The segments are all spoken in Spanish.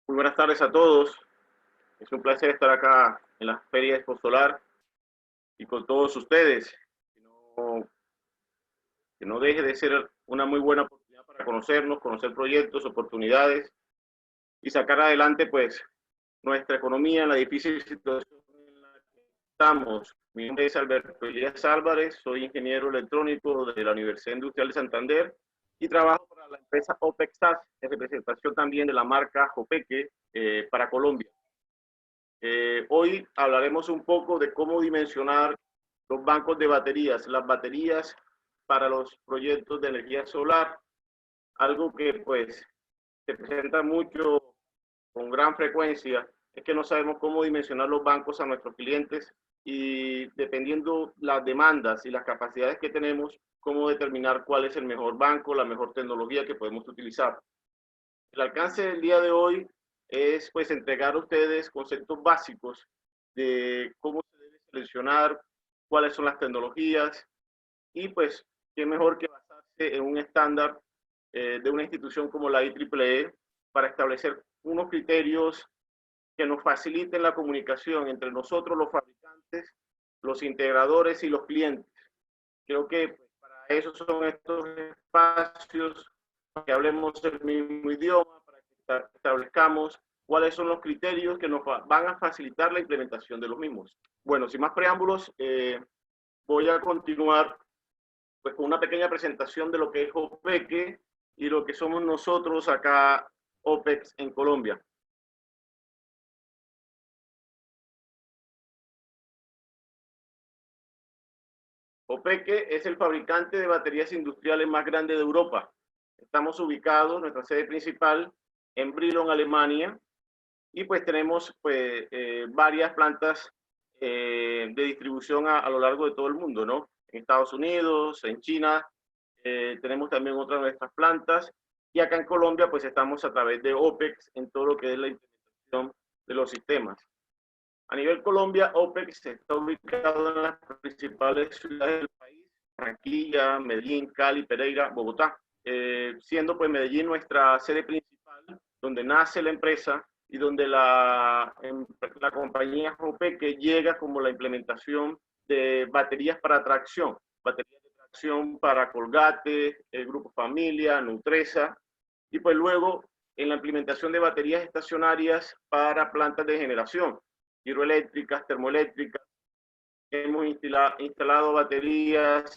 Muy buenas tardes a todos. Es un placer estar acá en la Feria Expo Solar y con todos ustedes. Que no deje de ser una muy buena oportunidad para conocernos, conocer proyectos, oportunidades y sacar adelante pues nuestra economía en la difícil situación en la que estamos. Mi nombre es Alberto Elías Álvarez, soy ingeniero electrónico de la Universidad Industrial de Santander y trabajo para la empresa OPEXAS en representación también de la marca Jopeque para Colombia. Hoy hablaremos un poco de cómo dimensionar los bancos de baterías, las baterías para los proyectos de energía solar, algo que pues se presenta mucho con gran frecuencia, es que no sabemos cómo dimensionar los bancos a nuestros clientes y dependiendo las demandas y las capacidades que tenemos, cómo determinar cuál es el mejor banco, la mejor tecnología que podemos utilizar. El alcance del día de hoy es pues entregar a ustedes conceptos básicos de cómo se debe seleccionar, cuáles son las tecnologías y pues qué mejor que basarse en un estándar de una institución como la IEEE para establecer unos criterios que nos faciliten la comunicación entre nosotros los fabricantes, los integradores y los clientes. Creo que pues, para eso son estos espacios, que hablemos el mismo idioma, para que establezcamos cuáles son los criterios que nos van a facilitar la implementación de los mismos. Bueno, sin más preámbulos, voy a continuar pues, con una pequeña presentación de lo que es Jopeque y lo que somos nosotros acá, OPEX, en Colombia. Jopeque es el fabricante de baterías industriales más grande de Europa. Estamos ubicados, nuestra sede principal, en Brilon, Alemania, y pues tenemos pues, varias plantas de distribución a lo largo de todo el mundo, ¿no? En Estados Unidos, en China, tenemos también otras de nuestras plantas, y acá en Colombia pues estamos a través de OPEX en todo lo que es la implementación de los sistemas. A nivel Colombia, OPEX está ubicado en las principales ciudades del país, Barranquilla, Medellín, Cali, Pereira, Bogotá, siendo pues Medellín nuestra sede principal, donde nace la empresa y donde la compañía Jopeque llega como la implementación de baterías para tracción, baterías de tracción para Colgate, el Grupo Familia, Nutresa, y pues luego en la implementación de baterías estacionarias para plantas de generación, hidroeléctricas, termoeléctricas. Hemos instalado baterías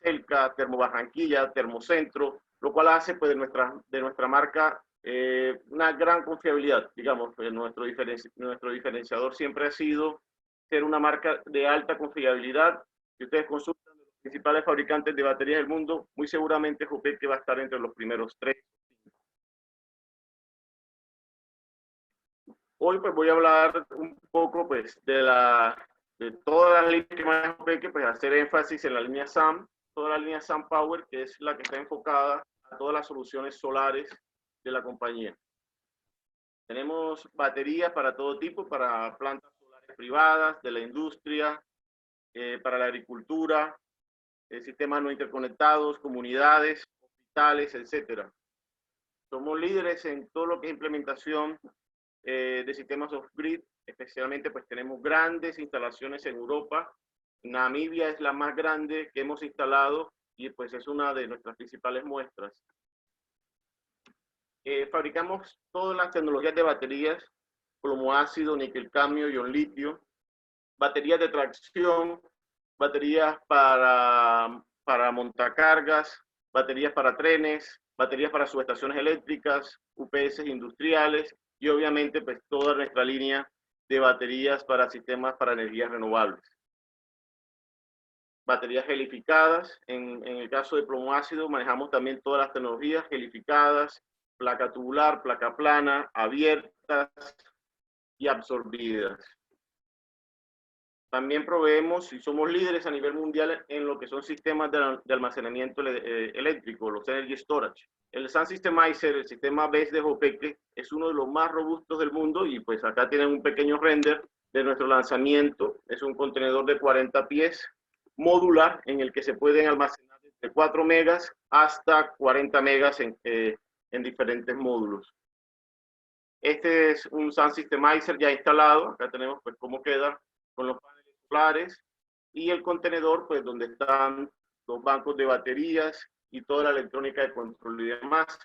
Celca, Termobarranquilla, Termocentro, lo cual hace pues, de nuestra marca una gran confiabilidad. Digamos, pues, nuestro diferenciador siempre ha sido ser una marca de alta confiabilidad. Si ustedes consultan los principales fabricantes de baterías del mundo, muy seguramente Jopeque va a estar entre los primeros 3. Hoy pues voy a hablar un poco pues de todas las líneas que maneja Jopeque, pues hacer énfasis en la línea SAM, toda la línea SAM Power, que es la que está enfocada a todas las soluciones solares de la compañía. Tenemos baterías para todo tipo, para plantas solares privadas, de la industria, para la agricultura, sistemas no interconectados, comunidades, hospitales, etcétera. Somos líderes en todo lo que es implementación de sistemas off-grid, especialmente pues tenemos grandes instalaciones en Europa. Namibia es la más grande que hemos instalado y pues es una de nuestras principales muestras. Fabricamos todas las tecnologías de baterías, como ácido, níquel, cadmio, ion litio, baterías de tracción, baterías para montacargas, baterías para trenes, baterías para subestaciones eléctricas, UPS industriales y obviamente pues toda nuestra línea de baterías para sistemas para energías renovables. Baterías gelificadas, en el caso de plomo ácido manejamos también todas las tecnologías gelificadas, placa tubular, placa plana, abiertas y absorbidas. También proveemos y somos líderes a nivel mundial en lo que son sistemas de almacenamiento eléctrico, los Energy Storage. El Sun Systemizer, el sistema BESS de Jopeque, es uno de los más robustos del mundo y pues acá tienen un pequeño render de nuestro lanzamiento. Es un contenedor de 40 pies modular en el que se pueden almacenar desde 4 megas hasta 40 megas en en diferentes módulos. Este es un Sun Systemizer ya instalado. Acá tenemos pues cómo queda con los paneles solares y el contenedor, pues donde están los bancos de baterías y toda la electrónica de control y demás.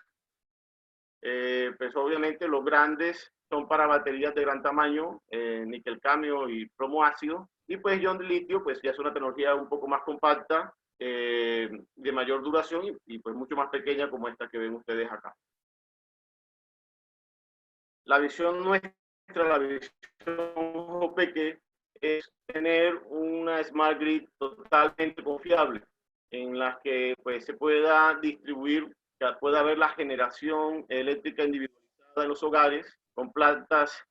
Pues obviamente los grandes son para baterías de gran tamaño, níquel cadmio y plomo ácido, y pues ion de litio pues ya es una tecnología un poco más compacta, de mayor duración y pues mucho más pequeña como esta que ven ustedes acá. La visión nuestra, la visión OPQ, es tener una Smart Grid totalmente confiable, en la que pues se pueda distribuir, pueda haber la generación eléctrica individualizada en los hogares, con plantas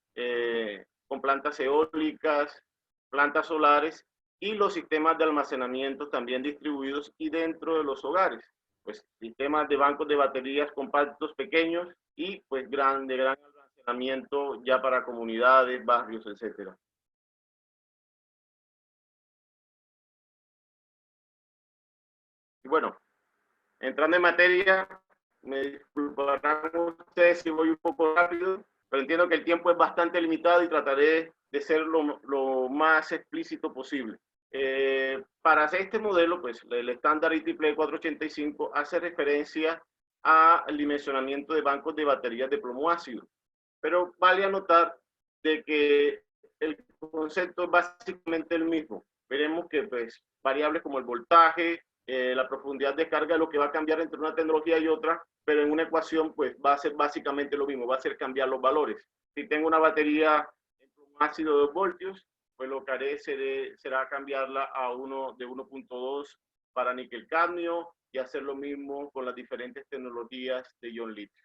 eólicas, plantas solares y los sistemas de almacenamiento también distribuidos y dentro de los hogares. Pues sistemas de bancos de baterías compactos pequeños y pues de gran almacenamiento ya para comunidades, barrios, etcétera. Y bueno, entrando en materia, me disculparán ustedes si voy un poco rápido, pero entiendo que el tiempo es bastante limitado y trataré de ser lo más explícito posible. Para hacer este modelo, pues el estándar IEEE 485 hace referencia al dimensionamiento de bancos de baterías de plomo ácido, pero vale anotar de que el concepto es básicamente el mismo. Veremos que pues variables como el voltaje, la profundidad de carga es lo que va a cambiar entre una tecnología y otra, pero en una ecuación pues va a ser básicamente lo mismo, va a ser cambiar los valores. Si tengo una batería en plomo ácido de 2 voltios, pues lo que haré será cambiarla a uno de 1.2 para níquel cadmio y hacer lo mismo con las diferentes tecnologías de ion litio.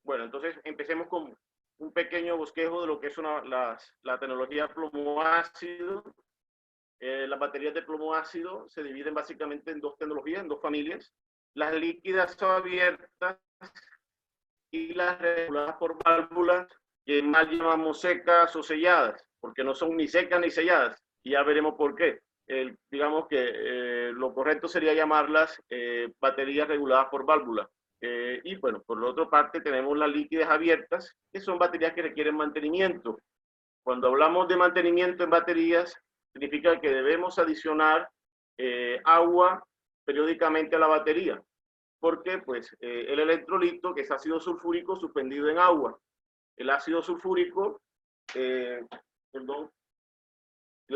Bueno, entonces empecemos con un pequeño bosquejo de lo que es la tecnología plomo ácido. Las baterías de plomo ácido se dividen básicamente en dos tecnologías, en dos familias. Las líquidas o abiertas y las reguladas por válvulas, que más llamamos secas o selladas, porque no son ni secas ni selladas, y ya veremos por qué. Digamos que lo correcto sería llamarlas baterías reguladas por válvula. Y bueno, por la otra parte tenemos las líquidas abiertas, que son baterías que requieren mantenimiento. Cuando hablamos de mantenimiento en baterías, significa que debemos adicionar agua periódicamente a la batería. Porque pues el electrolito, que es ácido sulfúrico suspendido en agua. El ácido sulfúrico, el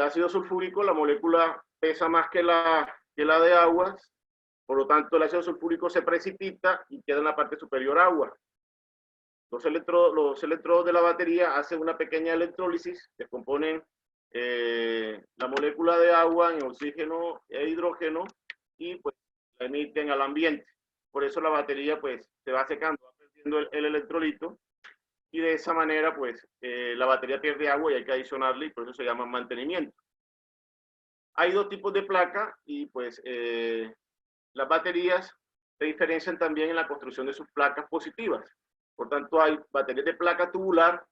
ácido sulfúrico, la molécula pesa más que la de agua, por lo tanto el ácido sulfúrico se precipita y queda en la parte superior agua. Los electrodos de la batería hacen una pequeña electrólisis, descomponen la molécula de agua en oxígeno e hidrógeno y pues la emiten al ambiente. Por eso la batería pues se va secando, va perdiendo el electrolito y de esa manera pues la batería pierde agua y hay que adicionarle y por eso se llama mantenimiento. Hay dos tipos de placa y pues las baterías se diferencian también en la construcción de sus placas positivas. Por tanto, hay baterías de placa tubular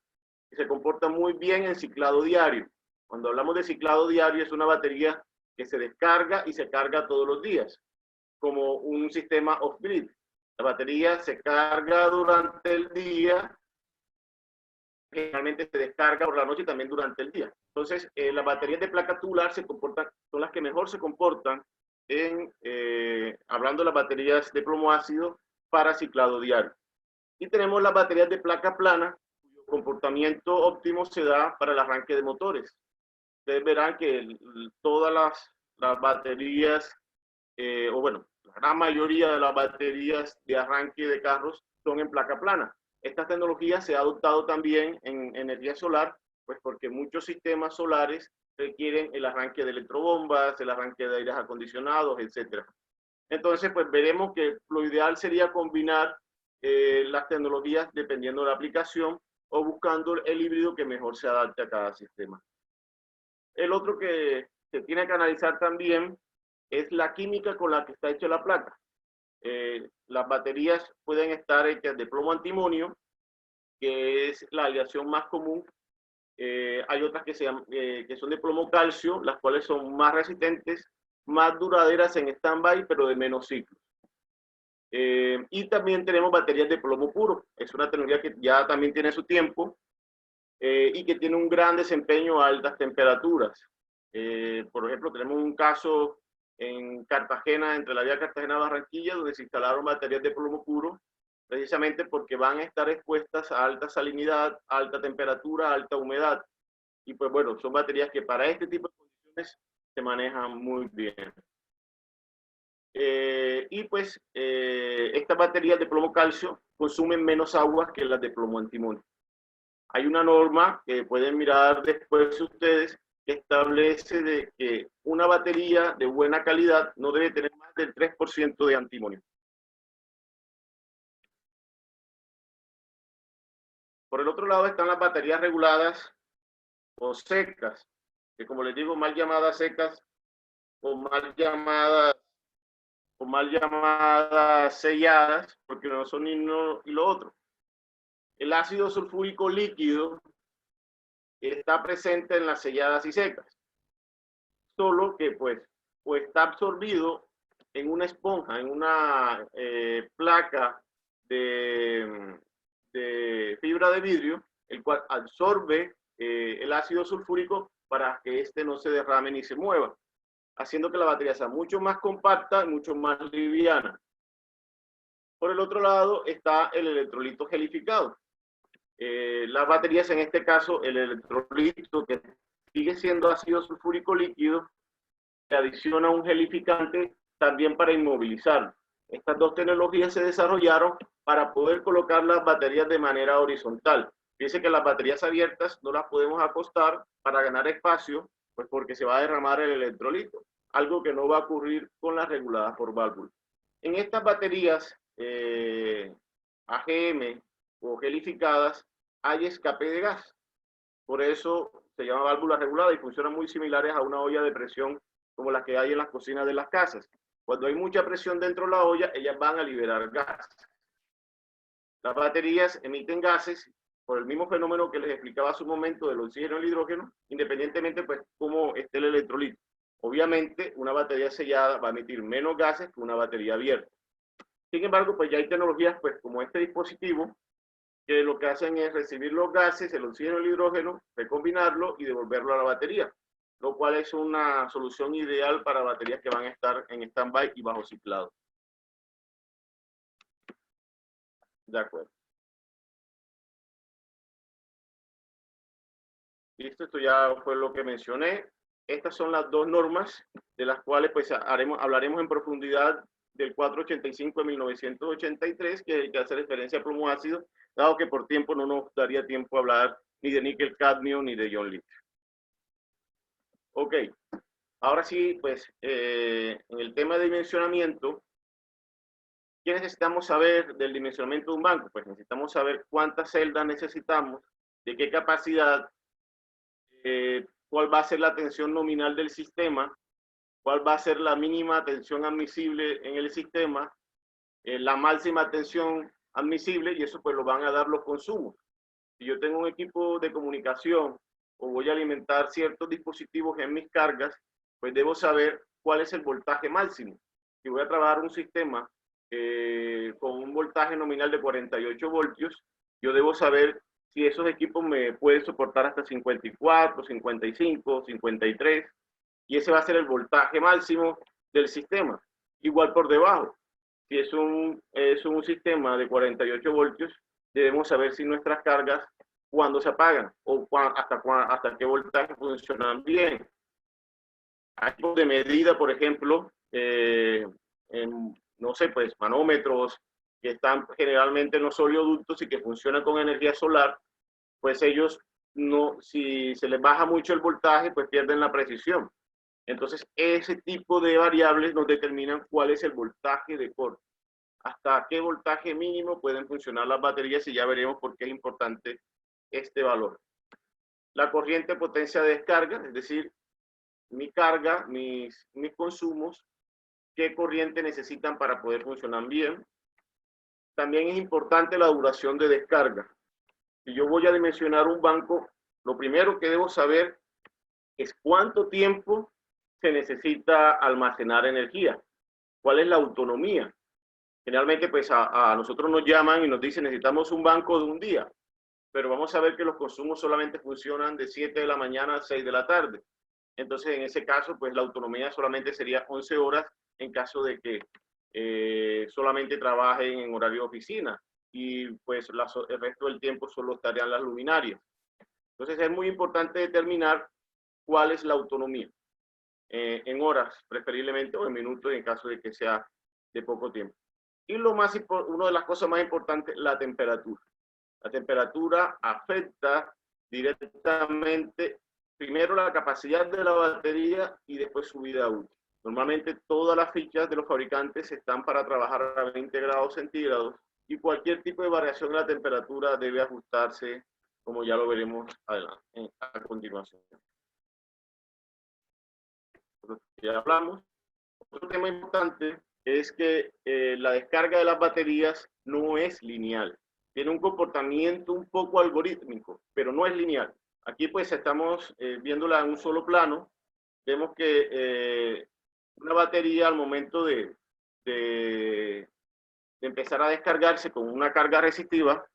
que se comportan muy bien en ciclado diario. Cuando hablamos de ciclado diario, es una batería que se descarga y se carga todos los días, como un sistema off-grid. La batería se carga durante el día, generalmente se descarga por la noche y también durante el día. Entonces, las baterías de placa tubular son las que mejor se comportan hablando de las baterías de plomo ácido para ciclado diario. Y tenemos las baterías de placa plana, cuyo comportamiento óptimo se da para el arranque de motores. Ustedes verán que todas las baterías, o bueno, la gran mayoría de las baterías de arranque de carros son en placa plana. Esta tecnología se ha adoptado también en energía solar, pues porque muchos sistemas solares requieren el arranque de electrobombas, el arranque de aires acondicionados, etc. Entonces, pues veremos que lo ideal sería combinar las tecnologías dependiendo de la aplicación o buscando el híbrido que mejor se adapte a cada sistema. El otro que se tiene que analizar también es la química con la que está hecha la placa. Las baterías pueden estar hechas de plomo antimonio, que es la aleación más común. Hay otras que son de plomo calcio, las cuales son más resistentes, más duraderas en stand-by, pero de menos ciclos. Y también tenemos baterías de plomo puro. Es una tecnología que ya también tiene su tiempo y que tiene un gran desempeño a altas temperaturas. Por ejemplo, tenemos un caso en Cartagena, entre la vía Cartagena-Barranquilla, donde se instalaron baterías de plomo puro, precisamente porque van a estar expuestas a alta salinidad, alta temperatura, alta humedad. Y pues bueno, son baterías que para este tipo de condiciones se manejan muy bien. Y pues estas baterías de plomo calcio consumen menos agua que las de plomo antimonio. Hay una norma que pueden mirar después ustedes que establece de que una batería de buena calidad no debe tener más del 3% de antimonio. Por el otro lado están las baterías reguladas o secas, que como les digo, mal llamadas secas o mal llamadas selladas, porque no son ni uno y lo otro. El ácido sulfúrico líquido está presente en las selladas y secas, solo que pues o está absorbido en una esponja, en una placa de fibra de vidrio, el cual absorbe el ácido sulfúrico para que éste no se derrame ni se mueva, haciendo que la batería sea mucho más compacta y mucho más liviana. Por el otro lado está el electrolito gelificado. Las baterías, en este caso, el electrolito, que sigue siendo ácido sulfúrico líquido, se adiciona un gelificante también para inmovilizarlo. Estas dos tecnologías se desarrollaron para poder colocar las baterías de manera horizontal. Dice que las baterías abiertas no las podemos acostar para ganar espacio, pues porque se va a derramar el electrolito, algo que no va a ocurrir con las reguladas por válvula. En estas baterías AGM o gelificadas hay escape de gas. Por eso se llama válvula regulada y funcionan muy similares a una olla de presión como las que hay en las cocinas de las casas. Cuando hay mucha presión dentro de la olla, ellas van a liberar gas. Las baterías emiten gases por el mismo fenómeno que les explicaba hace un momento del oxígeno y el hidrógeno, independientemente pues cómo esté el electrolito. Obviamente, una batería sellada va a emitir menos gases que una batería abierta. Sin embargo, pues ya hay tecnologías pues como este dispositivo que lo que hacen es recibir los gases, el oxígeno y el hidrógeno, recombinarlo y devolverlo a la batería, lo cual es una solución ideal para baterías que van a estar en stand-by y bajo ciclado. De acuerdo. Listo, esto ya fue lo que mencioné. Estas son las dos normas de las cuales pues hablaremos en profundidad del 485 de 1983, que es el que hace referencia a plomo ácido, dado que por tiempo no nos daría tiempo a hablar ni de níquel cadmio ni de ion litio. Ok, ahora sí, pues en el tema de dimensionamiento, ¿qué necesitamos saber del dimensionamiento de un banco? Pues necesitamos saber cuántas celdas necesitamos, de qué capacidad, cuál va a ser la tensión nominal del sistema, cuál va a ser la mínima tensión admisible en el sistema, la máxima tensión admisible, y eso pues lo van a dar los consumos. Si yo tengo un equipo de comunicación o voy a alimentar ciertos dispositivos en mis cargas, pues debo saber cuál es el voltaje máximo. Si voy a trabajar un sistema con un voltaje nominal de 48 voltios, yo debo saber si esos equipos me pueden soportar hasta 54, 55, 53, y ese va a ser el voltaje máximo del sistema. Igual por debajo, si es un sistema de 48 voltios, debemos saber si nuestras cargas cuándo se apagan o hasta qué voltaje funcionan bien. Hay tipos de medida, por ejemplo, no sé, pues manómetros que están generalmente en los oleoductos y que funcionan con energía solar, pues ellos no, si se les baja mucho el voltaje, pues pierden la precisión. Entonces, ese tipo de variables nos determinan cuál es el voltaje de corte. Hasta qué voltaje mínimo pueden funcionar las baterías y ya veremos por qué es importante este valor. La corriente potencia de descarga, es decir, mi carga, mis consumos, qué corriente necesitan para poder funcionar bien. También es importante la duración de descarga. Si yo voy a dimensionar un banco, lo primero que debo saber es cuánto tiempo se necesita almacenar energía, cuál es la autonomía Generalmente, pues a nosotros nos llaman y nos dicen, necesitamos un banco de un día, pero vamos a ver que los consumos solamente funcionan de 7 de la mañana a 6 de la tarde. Entonces, en ese caso, pues la autonomía solamente sería 11 horas en caso de que solamente trabajen en horario de oficina y pues el resto del tiempo solo estarían las luminarias. Entonces, es muy importante determinar cuál es la autonomía en horas, preferiblemente, o en minutos en caso de que sea de poco tiempo. Y una de las cosas más importantes, la temperatura. La temperatura afecta directamente primero la capacidad de la batería y después su vida útil. Normalmente todas las fichas de los fabricantes están para trabajar a 20 grados centígrados y cualquier tipo de variación en la temperatura debe ajustarse, como ya lo veremos adelante, a continuación. Ya hablamos. Otro tema importante es que la descarga de las baterías no es lineal. Tiene un comportamiento un poco algorítmico, pero no es lineal. Aquí pues estamos viéndola en un solo plano. Vemos que una batería al momento de empezar a descargarse con una carga resistiva,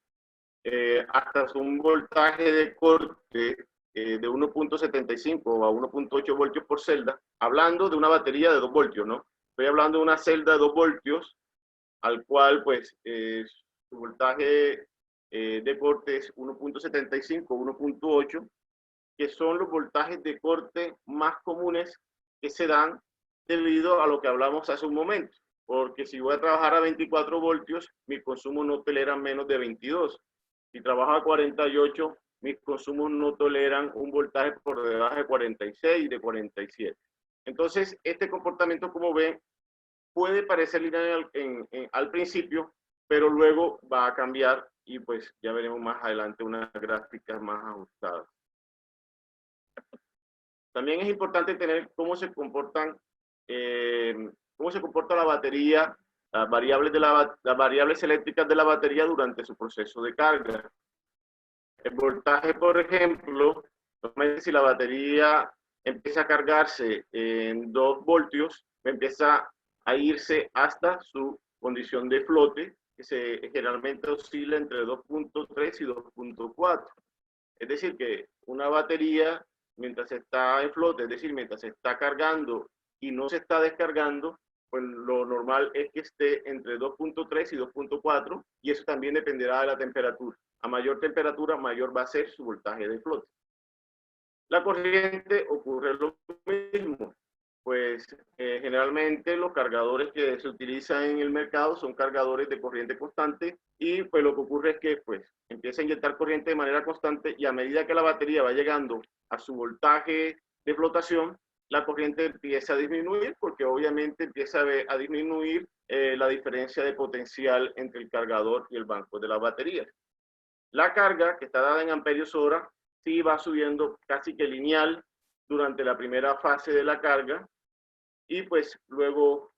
hasta un voltaje de corte de 1.75 a 1.8 voltios por celda, hablando de una batería de 2 voltios, ¿no? Estoy hablando de una celda de 2 voltios, al cual pues su voltaje de corte es 1.75, 1.8, que son los voltajes de corte más comunes que se dan debido a lo que hablamos hace un momento. Porque si voy a trabajar a 24 voltios, mi consumo no tolera menos de 22. Si trabajo a 48, mis consumos no toleran un voltaje por debajo de 46 y de 47. Entonces, este comportamiento, como ven, puede parecer lineal al principio, pero luego va a cambiar y pues ya veremos más adelante unas gráficas más ajustadas. También es importante tener cómo se comporta la batería, las variables eléctricas de la batería durante su proceso de carga. El voltaje, por ejemplo, si la batería empieza a cargarse en 2 voltios, empieza a irse hasta su condición de flote, que generalmente oscila entre 2.3 y 2.4. Es decir, que una batería, mientras está en flote, es decir, mientras se está cargando y no se está descargando, pues lo normal es que esté entre 2.3 y 2.4, y eso también dependerá de la temperatura. A mayor temperatura, mayor va a ser su voltaje de flote. La corriente ocurre lo mismo. Pues generalmente los cargadores que se utilizan en el mercado son cargadores de corriente constante, y pues lo que ocurre es que pues empieza a inyectar corriente de manera constante, y a medida que la batería va llegando a su voltaje de flotación, la corriente empieza a disminuir, porque obviamente empieza a disminuir la diferencia de potencial entre el cargador y el banco de la batería. La carga, que está dada en amperios hora, sí va subiendo casi que lineal durante la primera fase de la carga, y pues luego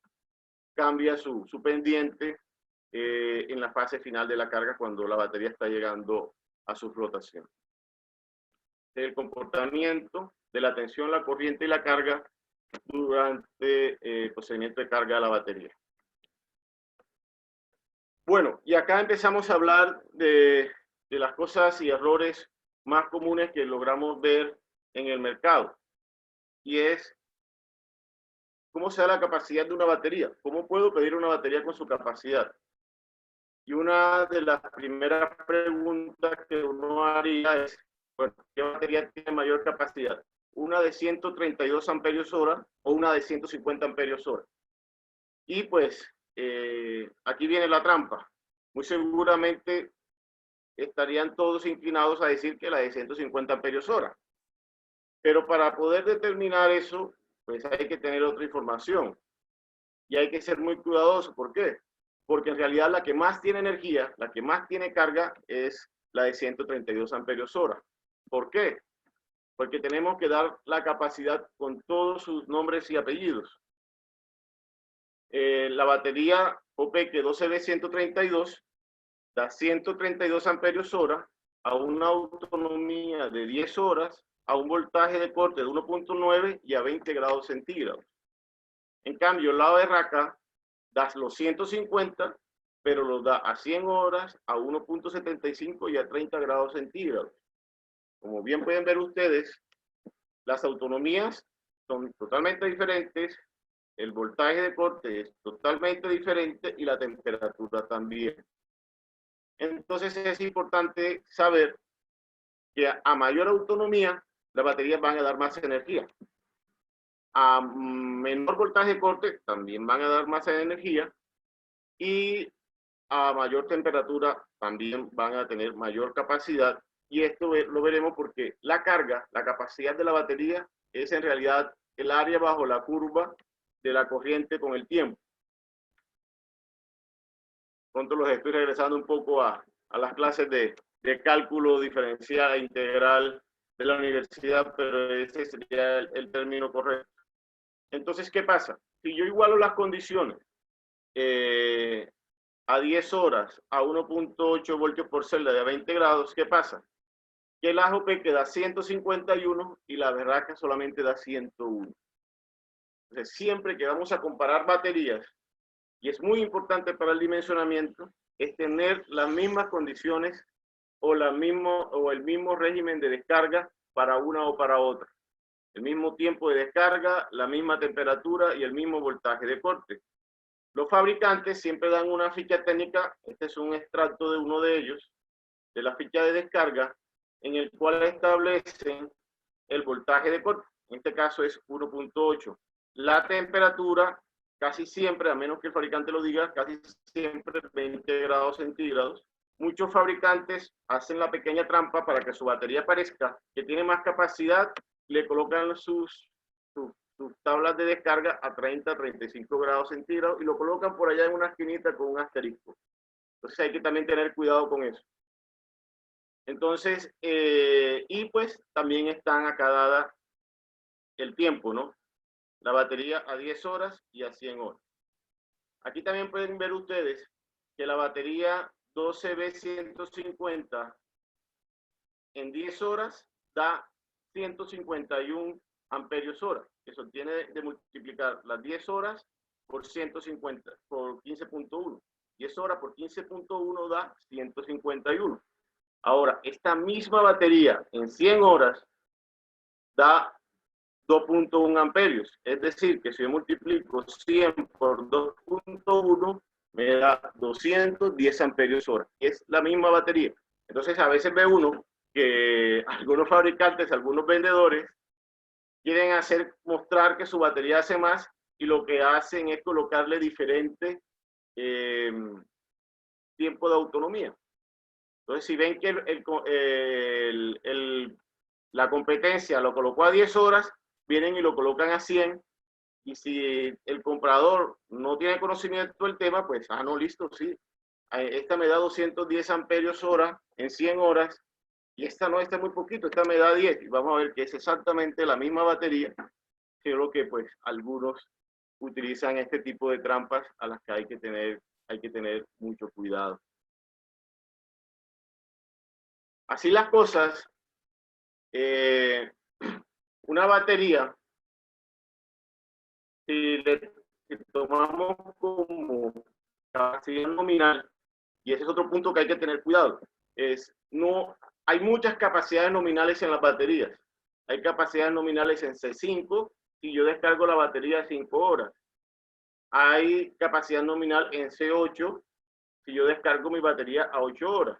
cambia su pendiente en la fase final de la carga, cuando la batería está llegando a su flotación. El comportamiento de la tensión, la corriente y la carga durante el procedimiento de carga de la batería. Bueno, y acá empezamos a hablar de las cosas y errores más comunes que logramos ver en el mercado, y es cómo se da la capacidad de una batería. ¿Cómo puedo pedir una batería con su capacidad? Y una de las primeras preguntas que uno haría es, bueno, ¿qué batería tiene mayor capacidad? ¿Una de 132 amperios hora o una de 150 amperios hora? Y pues aquí viene la trampa. Muy seguramente estarían todos inclinados a decir que la de 150 amperios hora. Pero para poder determinar eso, pues hay que tener otra información. Y hay que ser muy cuidadoso. ¿Por qué? Porque en realidad la que más tiene energía, la que más tiene carga, es la de 132 amperios hora. ¿Por qué? Porque tenemos que dar la capacidad con todos sus nombres y apellidos. La batería OPEC 12B132 da 132 amperios hora a una autonomía de 10 horas, a un voltaje de corte de 1.9 y a 20 grados centígrados. En cambio, la ORK da los 150 pero lo da a 100 horas, a 1.75 y a 30 grados centígrados. Como bien pueden ver ustedes, las autonomías son totalmente diferentes, el voltaje de corte es totalmente diferente y la temperatura también. Entonces es importante saber que a mayor autonomía, las baterías van a dar más energía. A menor voltaje de corte también van a dar más energía y a mayor temperatura también van a tener mayor capacidad. Y esto lo veremos porque la carga, la capacidad de la batería es en realidad el área bajo la curva de la corriente con el tiempo. Pronto los estoy regresando un poco a las clases de cálculo diferencial e integral de la universidad, pero ese sería el término correcto. Entonces, ¿qué pasa? Si yo igualo las condiciones a 10 horas a 1.8 voltios por celda de 20 grados, ¿qué pasa? Que el AJP da 151 y la berraca solamente da 101. Entonces, siempre que vamos a comparar baterías, y es muy importante para el dimensionamiento, es tener las mismas condiciones o el mismo régimen de descarga para una o para otra. El mismo tiempo de descarga, la misma temperatura y el mismo voltaje de corte. Los fabricantes siempre dan una ficha técnica, este es un extracto de uno de ellos, de la ficha de descarga, en el cual establecen el voltaje de corte. En este caso es 1.8. La temperatura, casi siempre, a menos que el fabricante lo diga, casi siempre 20 grados centígrados. Muchos fabricantes hacen la pequeña trampa para que su batería parezca que tiene más capacidad, le colocan sus tablas de descarga a 30, 35 grados centígrados y lo colocan por allá en una esquinita con un asterisco. Entonces hay que también tener cuidado con eso. Entonces, y pues también están acá dada el tiempo, ¿no? La batería a 10 horas y a 100 horas. Aquí también pueden ver ustedes que la batería 12B150 en 10 horas da 151 amperios hora, que se obtiene de multiplicar las 10 horas por 150, por 15.1. 10 horas por 15.1 da 151. Ahora, esta misma batería en 100 horas da 2.1 amperios. Es decir, que si yo multiplico 100 por 2.1, me da 210 amperios hora. Es la misma batería. Entonces, a veces ve uno que algunos fabricantes, algunos vendedores, quieren mostrar que su batería hace más y lo que hacen es colocarle diferente tiempo de autonomía. Entonces, si ven que la competencia lo colocó a 10 horas, vienen y lo colocan a 100, y si el comprador no tiene conocimiento del tema, pues, no, listo, sí, esta me da 210 amperios hora en 100 horas, y esta no, esta es muy poquito, esta me da 10, y vamos a ver que es exactamente la misma batería, que lo que pues algunos utilizan este tipo de trampas a las que hay que tener mucho cuidado. Así las cosas, una batería, si tomamos como capacidad nominal, y ese es otro punto que hay que tener cuidado, hay muchas capacidades nominales en las baterías. Hay capacidades nominales en C5, si yo descargo la batería de 5 horas. Hay capacidad nominal en C8, si yo descargo mi batería a 8 horas.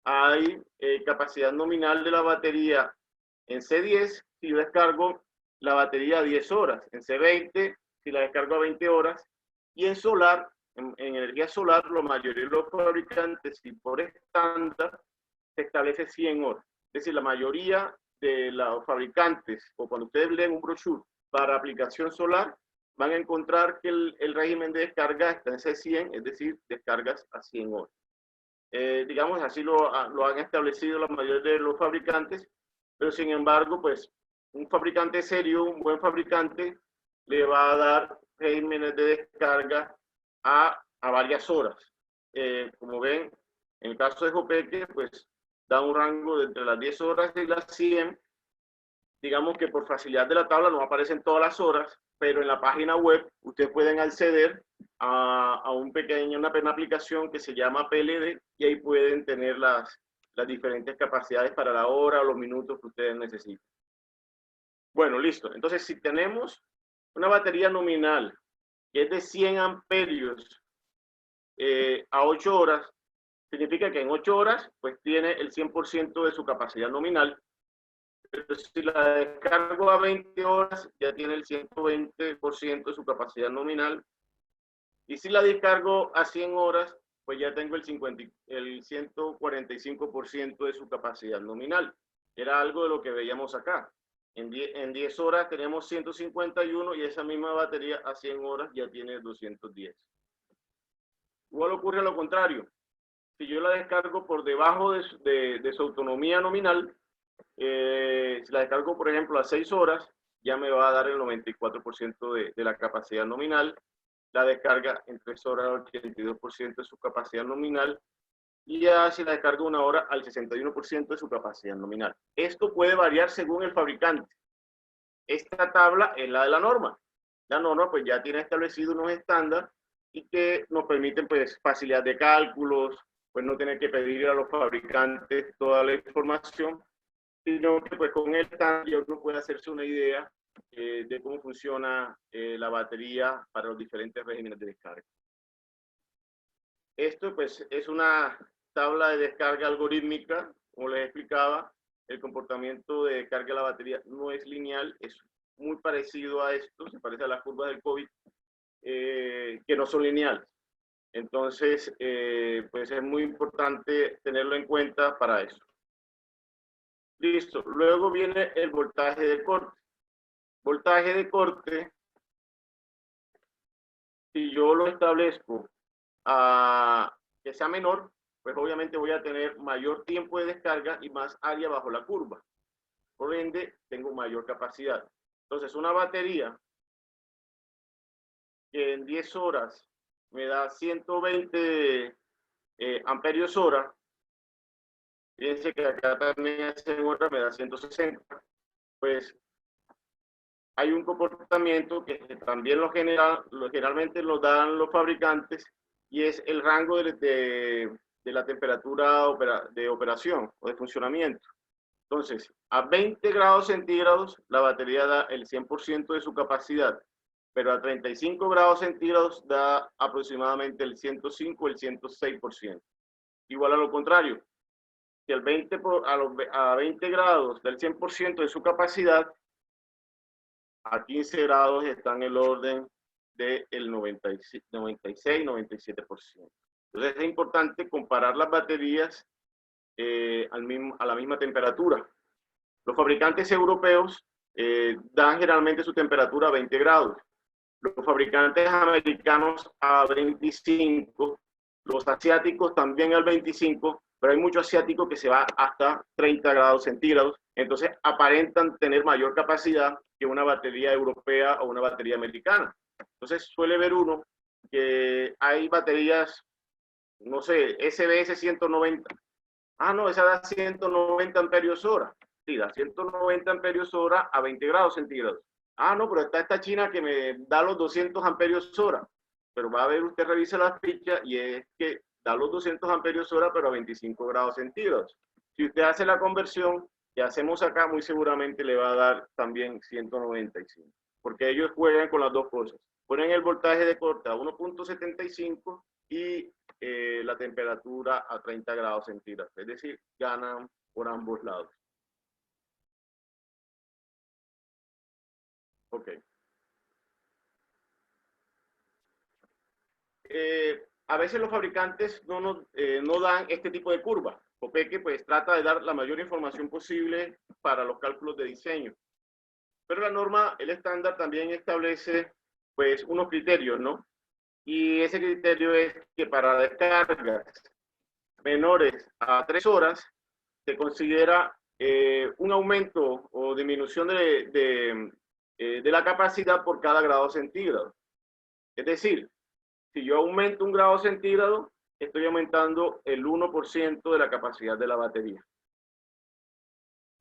Hay capacidad nominal de la batería en C10, si yo descargo la batería a 10 horas. En C20, si la descargo a 20 horas. Y en solar, en energía solar, la mayoría de los fabricantes, y por estándar, se establece 100 horas. Es decir, la mayoría de los fabricantes, o cuando ustedes leen un brochure para aplicación solar, van a encontrar que el régimen de descarga está en C100, es decir, descargas a 100 horas. Digamos, así lo han establecido la mayoría de los fabricantes, pero sin embargo, pues, un fabricante serio, un buen fabricante, le va a dar regímenes de descarga a varias horas. Como ven, en el caso de Jopeque, pues, da un rango de entre las 10 horas y las 100, digamos que por facilidad de la tabla no aparecen todas las horas, pero en la página web ustedes pueden acceder a una aplicación que se llama PLD y ahí pueden tener las diferentes capacidades para la hora o los minutos que ustedes necesiten. Bueno, listo. Entonces, si tenemos una batería nominal que es de 100 amperios a 8 horas, significa que en 8 horas pues tiene el 100% de su capacidad nominal. Pero si la descargo a 20 horas, ya tiene el 120% de su capacidad nominal. Y si la descargo a 100 horas, pues ya tengo el 145% de su capacidad nominal. Era algo de lo que veíamos acá. En 10 horas tenemos 151 y esa misma batería a 100 horas ya tiene 210. Igual ocurre lo contrario. Si yo la descargo por debajo de su autonomía nominal, si la descargo, por ejemplo, a 6 horas, ya me va a dar el 94% de la capacidad nominal. La descarga en 3 horas, el 82% de su capacidad nominal. Y ya si la descargo 1 hora, al 61% de su capacidad nominal. Esto puede variar según el fabricante. Esta tabla es la de la norma. La norma pues ya tiene establecido unos estándares y que nos permiten pues facilidad de cálculos, pues no tener que pedir a los fabricantes toda la información, sino que pues con el estándar uno puede hacerse una idea de cómo funciona la batería para los diferentes regímenes de descarga. Esto pues es una tabla de descarga algorítmica, como les explicaba. El comportamiento de descarga de la batería no es lineal, es muy parecido a esto, se parece a las curvas del COVID, que no son lineales. Entonces, pues es muy importante tenerlo en cuenta para eso. Listo, luego viene el voltaje de corte. Voltaje de corte, si yo lo establezco a que sea menor, pues obviamente voy a tener mayor tiempo de descarga y más área bajo la curva. Por ende, tengo mayor capacidad. Entonces, una batería que en 10 horas me da 120 amperios hora, fíjense que acá también en hora me da 160, pues hay un comportamiento que también generalmente lo dan los fabricantes y es el rango de la temperatura de operación o de funcionamiento. Entonces, a 20 grados centígrados la batería da el 100% de su capacidad, pero a 35 grados centígrados da aproximadamente el 105 o el 106%. Igual a lo contrario, si a 20 grados del 100% de su capacidad, a 15 grados está en el orden del 96-97%. Entonces es importante comparar las baterías a la misma temperatura. Los fabricantes europeos dan generalmente su temperatura a 20 grados. Los fabricantes americanos a 25, los asiáticos también al 25, pero hay muchos asiáticos que se va hasta 30 grados centígrados, entonces aparentan tener mayor capacidad que una batería europea o una batería americana. Entonces suele ver uno que hay baterías, no sé, SBS 190. Ah, no, esa da 190 amperios hora. Sí, da 190 amperios hora a 20 grados centígrados. Ah, no, pero está esta china que me da los 200 amperios hora. Pero va a ver, usted revisa la ficha y es que da los 200 amperios hora, pero a 25 grados centígrados. Si usted hace la conversión que hacemos acá, muy seguramente le va a dar también 195. Porque ellos juegan con las dos cosas. Ponen el voltaje de corte a 1.75 y la temperatura a 30 grados centígrados. Es decir, ganan por ambos lados. Ok. A veces los fabricantes no dan este tipo de curva. Copeke pues trata de dar la mayor información posible para los cálculos de diseño. Pero la norma, el estándar también establece pues unos criterios, ¿no? Y ese criterio es que para descargas menores a 3 horas se considera un aumento o disminución de la capacidad por cada grado centígrado. Es decir, si yo aumento 1 grado centígrado, estoy aumentando el 1% de la capacidad de la batería.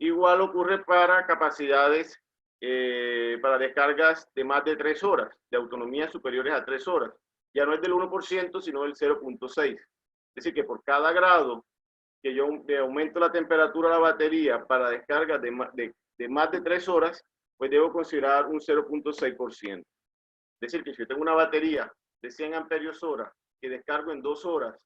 Igual ocurre para capacidades, para descargas de más de 3 horas, de autonomía superiores a 3 horas. Ya no es del 1%, sino del 0.6. Es decir, que por cada grado que yo le aumento la temperatura a la batería para descargas de más de 3 horas, pues debo considerar un 0.6%. Es decir, que si yo tengo una batería de 100 amperios hora que descargo en 2 horas,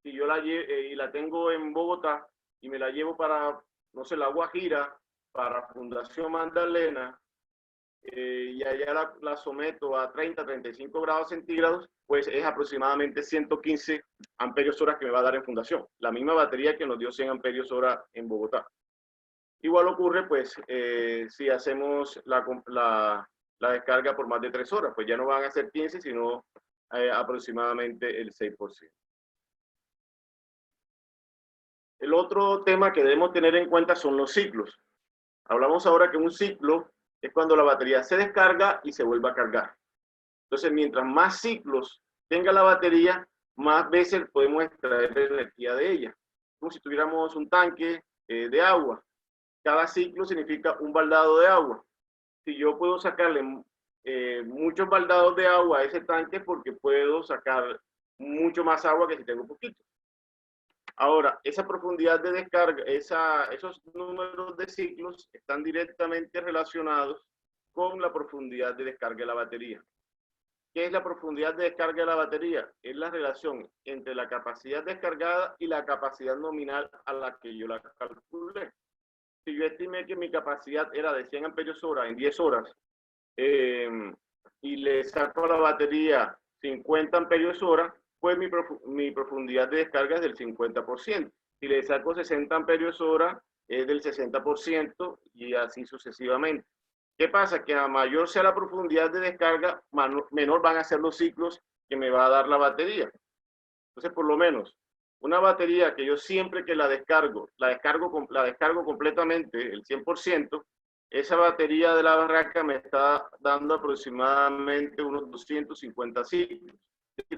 si yo la tengo en Bogotá y me la llevo para, no sé, La Guajira, para Fundación Magdalena, y allá la someto a 30-35 grados centígrados, pues es aproximadamente 115 amperios hora que me va a dar en Fundación. La misma batería que nos dio 100 amperios hora en Bogotá. Igual ocurre, pues, si hacemos la descarga por más de 3 horas, pues ya no van a ser 15, sino aproximadamente el 6%. El otro tema que debemos tener en cuenta son los ciclos. Hablamos ahora que un ciclo es cuando la batería se descarga y se vuelve a cargar. Entonces, mientras más ciclos tenga la batería, más veces podemos extraer energía de ella. Como si tuviéramos un tanque de agua. Cada ciclo significa un baldado de agua. Si yo puedo sacarle muchos baldados de agua a ese tanque, porque puedo sacar mucho más agua que si tengo poquito. Ahora, esa profundidad de descarga, esos números de ciclos están directamente relacionados con la profundidad de descarga de la batería. ¿Qué es la profundidad de descarga de la batería? Es la relación entre la capacidad descargada y la capacidad nominal a la que yo la calculé. Si yo estimé que mi capacidad era de 100 amperios hora en 10 horas y le saco a la batería 50 amperios hora, pues mi profundidad de descarga es del 50%. Si le saco 60 amperios hora, es del 60% y así sucesivamente. ¿Qué pasa? Que a mayor sea la profundidad de descarga, menor van a ser los ciclos que me va a dar la batería. Entonces, por lo menos, una batería que yo siempre que la descargo completamente, el 100%, esa batería de la barraca me está dando aproximadamente unos 250 ciclos.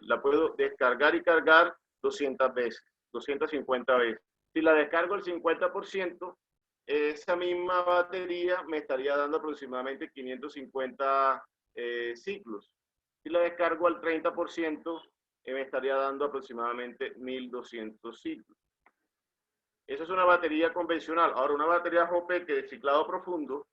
La puedo descargar y cargar 200 veces, 250 veces. Si la descargo el 50%, esa misma batería me estaría dando aproximadamente 550 ciclos. Si la descargo al 30%, me estaría dando aproximadamente 1200 ciclos. Eso es una batería convencional. Ahora, una batería JOPEC de ciclado profundo,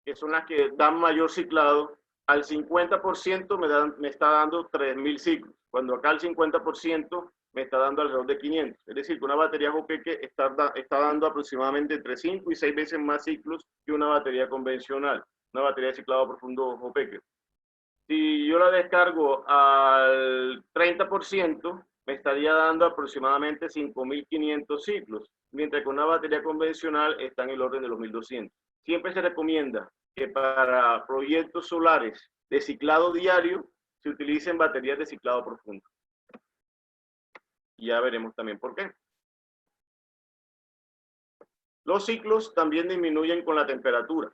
que son las que dan mayor ciclado, al 50% me está dando 3000 ciclos, cuando acá al 50% me está dando alrededor de 500. Es decir, que una batería JOPEC está dando aproximadamente entre 5 y 6 veces más ciclos que una batería convencional, una batería de ciclado profundo JOPEC. Si yo la descargo al 30%, me estaría dando aproximadamente 5500 ciclos, mientras que una batería convencional está en el orden de los 1200. Siempre se recomienda que para proyectos solares de ciclado diario se utilicen baterías de ciclado profundo. Y ya veremos también por qué. Los ciclos también disminuyen con la temperatura.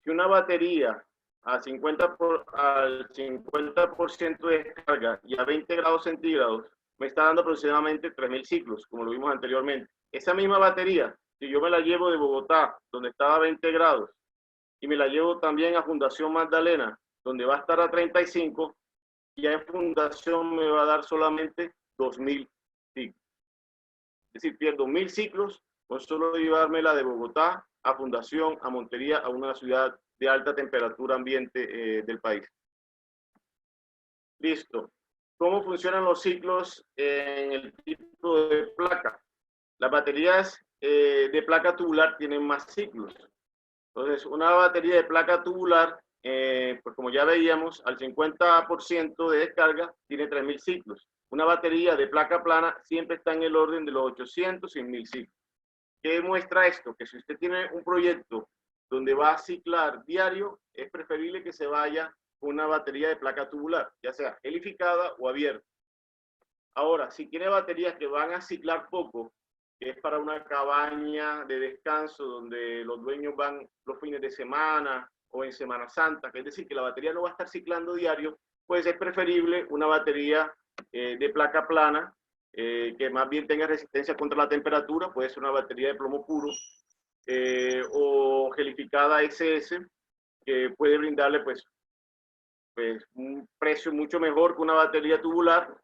Si una batería al 50% de descarga y a 20 grados centígrados me está dando aproximadamente 3000 ciclos, como lo vimos anteriormente. Esa misma batería, si yo me la llevo de Bogotá, donde estaba a 20 grados, y me la llevo también a Fundación Magdalena, donde va a estar a 35, ya en Fundación me va a dar solamente 2000 ciclos. Es decir, pierdo 1000 ciclos con solo llevármela de Bogotá a Fundación, a Montería, a una ciudad de alta temperatura ambiente del país. Listo. ¿Cómo funcionan los ciclos en el tipo de placa? Las baterías de placa tubular tienen más ciclos. Entonces, una batería de placa tubular, pues como ya veíamos, al 50% de descarga tiene 3000 ciclos. Una batería de placa plana siempre está en el orden de los 800 y 1000 ciclos. ¿Qué demuestra esto? Que si usted tiene un proyecto donde va a ciclar diario, es preferible que se vaya con una batería de placa tubular, ya sea gelificada o abierta. Ahora, si tiene baterías que van a ciclar poco, que es para una cabaña de descanso donde los dueños van los fines de semana o en Semana Santa, que es decir, que la batería no va a estar ciclando diario, pues es preferible una batería de placa plana, que más bien tenga resistencia contra la temperatura, puede ser una batería de plomo puro, o gelificada SS, que puede brindarle pues un precio mucho mejor que una batería tubular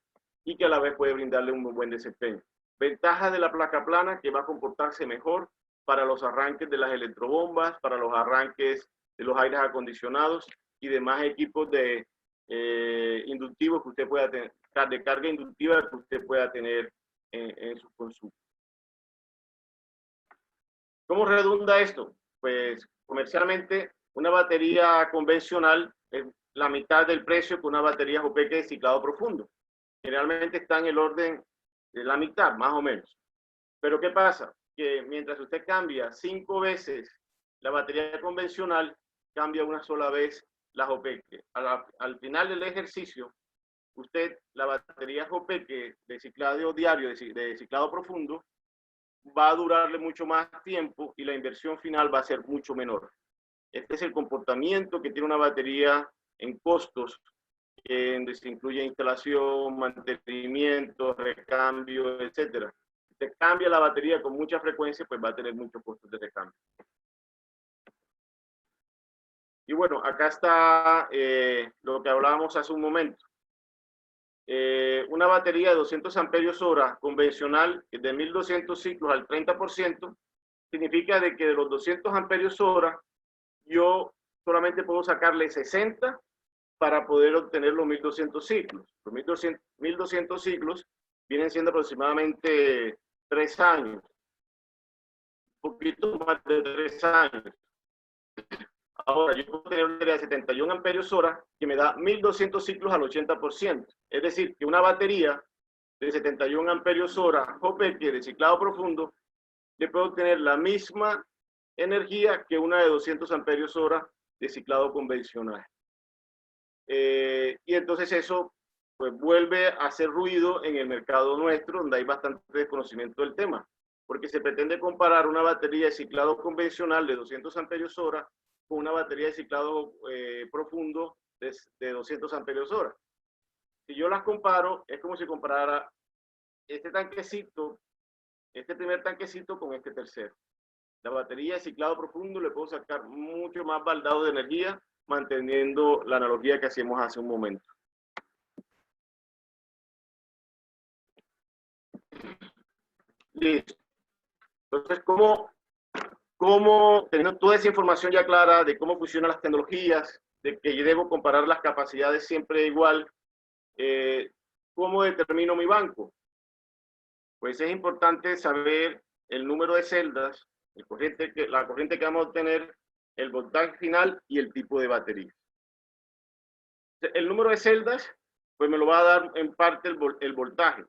y que a la vez puede brindarle un muy buen desempeño. Ventajas de la placa plana, que va a comportarse mejor para los arranques de las electrobombas, para los arranques de los aires acondicionados y demás equipos de inductivos que usted pueda tener, de carga inductiva que usted pueda tener en su consumo. ¿Cómo redunda esto? Pues comercialmente una batería convencional es la mitad del precio que una batería JOPEC de ciclado profundo. Generalmente está en el orden de la mitad, más o menos. Pero ¿qué pasa? Que mientras usted cambia 5 veces la batería convencional, cambia una sola vez la JOPEC. Al final del ejercicio, usted, la batería JOPEC de ciclado diario, de ciclado profundo, va a durarle mucho más tiempo y la inversión final va a ser mucho menor. Este es el comportamiento que tiene una batería en costos, donde se incluye instalación, mantenimiento, recambio, etc. Si se cambia la batería con mucha frecuencia, pues va a tener muchos costos de recambio. Y bueno, acá está lo que hablábamos hace un momento. Una batería de 200 amperios hora convencional de 1200 ciclos al 30%, significa de que de los 200 amperios hora, yo solamente puedo sacarle 60 para poder obtener los 1200 ciclos. Los 1200 ciclos vienen siendo aproximadamente 3 años, un poquito más de 3 años. Ahora, yo puedo tener una batería de 71 amperios hora que me da 1200 ciclos al 80%. Es decir, que una batería de 71 amperios hora JOPEC de ciclado profundo, le puedo obtener la misma energía que una de 200 amperios hora de ciclado convencional. Y entonces eso pues vuelve a hacer ruido en el mercado nuestro, donde hay bastante desconocimiento del tema, porque se pretende comparar una batería de ciclado convencional de 200 amperios hora con una batería de ciclado profundo de 200 amperios hora. Si yo las comparo, es como si comparara este tanquecito, este primer tanquecito con este tercero. La batería de ciclado profundo le puedo sacar mucho más baldado de energía, manteniendo la analogía que hacíamos hace un momento. Listo. Entonces, ¿cómo teniendo toda esa información ya clara de cómo funcionan las tecnologías, de que yo debo comparar las capacidades siempre igual, ¿cómo determino mi banco? Pues es importante saber el número de celdas, la corriente que vamos a obtener, el voltaje final y el tipo de batería. El número de celdas, pues me lo va a dar en parte el voltaje.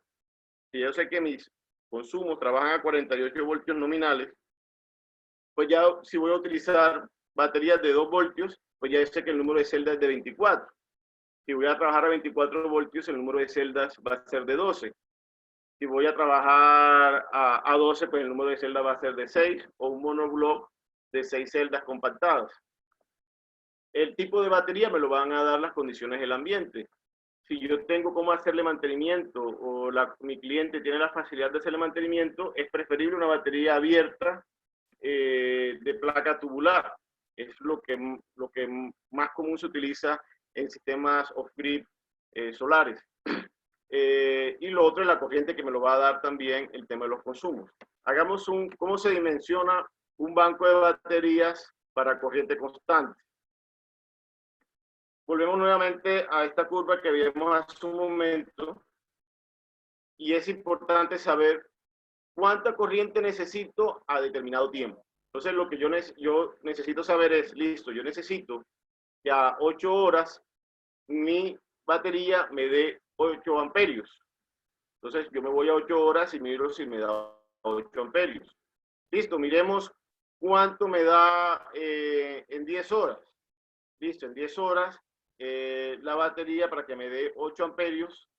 Si yo sé que mis consumos trabajan a 48 voltios nominales, pues ya si voy a utilizar baterías de 2 voltios, pues ya sé que el número de celdas es de 24. Si voy a trabajar a 24 voltios, el número de celdas va a ser de 12. Si voy a trabajar a 12, pues el número de celdas va a ser de 6, o un monoblock de 6 celdas compactadas. El tipo de batería me lo van a dar las condiciones del ambiente. Si yo tengo cómo hacerle mantenimiento o mi cliente tiene la facilidad de hacerle mantenimiento, es preferible una batería abierta de placa tubular. Es lo que más común se utiliza en sistemas off-grid solares. Y lo otro es la corriente que me lo va a dar también el tema de los consumos. Hagamos cómo se dimensiona un banco de baterías para corriente constante. Volvemos nuevamente a esta curva que vimos hace un momento y es importante saber cuánta corriente necesito a determinado tiempo. Entonces lo que yo necesito saber es, listo, yo necesito que a 8 horas mi batería me dé 8 amperios. Entonces yo me voy a 8 horas y miro si me da 8 amperios. Listo, miremos cuánto me da en 10 horas. Listo, en 10 horas la batería para que me dé 8 amperios,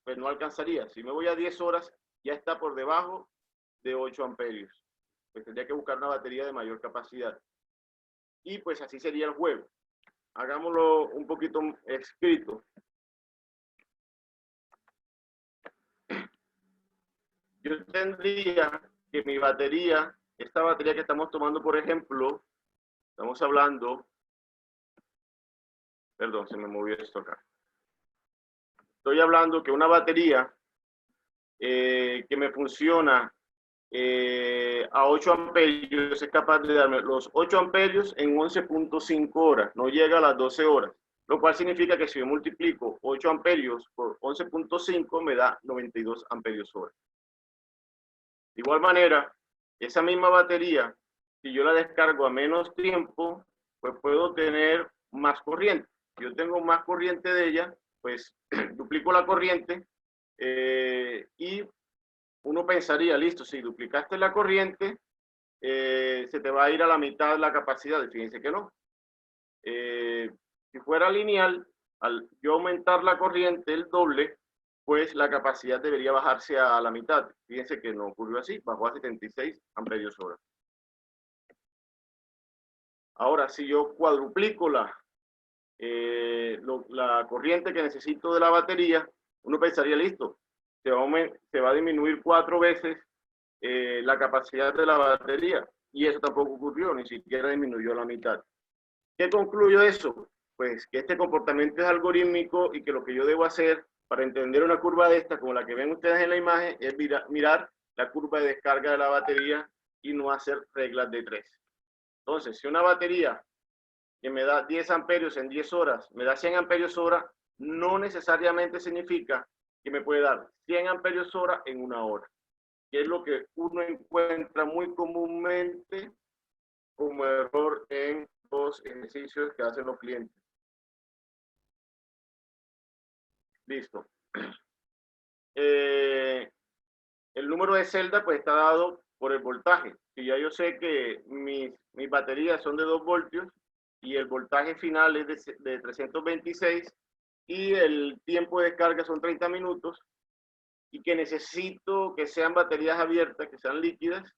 pues no alcanzaría. Si me voy a 10 horas, ya está por debajo de 8 amperios. Pues tendría que buscar una batería de mayor capacidad. Y pues así sería el juego. Hagámoslo un poquito escrito. Yo tendría que mi batería esta batería que estamos tomando, por ejemplo, estamos hablando, perdón, se me movió esto acá. Estoy hablando que una batería que me funciona a 8 amperios es capaz de darme los 8 amperios en 11.5 horas, no llega a las 12 horas, lo cual significa que si yo multiplico 8 amperios por 11.5 me da 92 amperios hora. De igual manera, esa misma batería, si yo la descargo a menos tiempo, pues puedo tener más corriente. Si yo tengo más corriente de ella, pues duplico la corriente y uno pensaría, listo, si duplicaste la corriente, se te va a ir a la mitad de la capacidad. Y fíjense que no. Si fuera lineal, al yo aumentar la corriente el doble, pues la capacidad debería bajarse a la mitad. Fíjense que no ocurrió así, bajó a 76 amperios hora. Ahora, si yo cuadruplico la corriente que necesito de la batería, uno pensaría, listo, se va a disminuir 4 veces la capacidad de la batería. Y eso tampoco ocurrió, ni siquiera disminuyó la mitad. ¿Qué concluyo de eso? Pues que este comportamiento es algorítmico y que lo que yo debo hacer para entender una curva de esta, como la que ven ustedes en la imagen, es mirar la curva de descarga de la batería y no hacer reglas de 3. Entonces, si una batería que me da 10 amperios en 10 horas, me da 100 amperios hora, no necesariamente significa que me puede dar 100 amperios hora en una hora, que es lo que uno encuentra muy comúnmente como error en los ejercicios que hacen los clientes. Listo. El número de celdas pues está dado por el voltaje. Si ya yo sé que mis baterías son de 2 voltios y el voltaje final es de 326 y el tiempo de descarga son 30 minutos y que necesito que sean baterías abiertas, que sean líquidas,